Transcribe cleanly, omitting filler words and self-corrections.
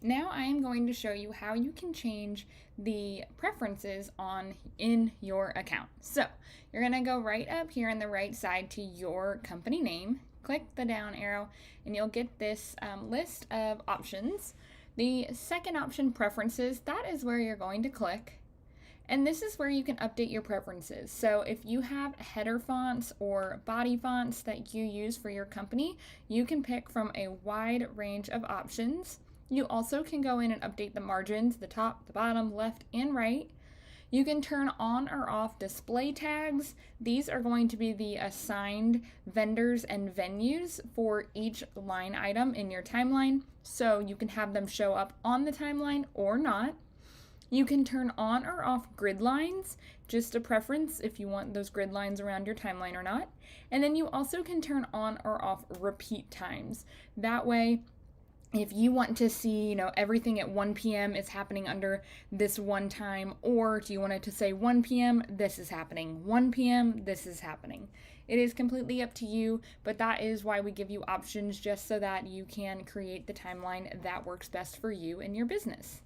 Now I am going to show you how you can change the preferences in your account. So you're going to go right up here on the right side to your company name, click the down arrow, and you'll get this list of options. The second option, preferences, that is where you're going to click. And this is where you can update your preferences. So if you have header fonts or body fonts that you use for your company, you can pick from a wide range of options. You also can go in and update the margins, the top, the bottom, left, and right. You can turn on or off display tags. These are going to be the assigned vendors and venues for each line item in your timeline. So you can have them show up on the timeline or not. You can turn on or off grid lines, just a preference if you want those grid lines around your timeline or not. And then you also can turn on or off repeat times. That way, if you want to see, everything at 1 p.m. is happening under this one time, or do you want it to say 1 p.m., this is happening, 1 p.m., this is happening. It is completely up to you, but that is why we give you options, just so that you can create the timeline that works best for you and your business.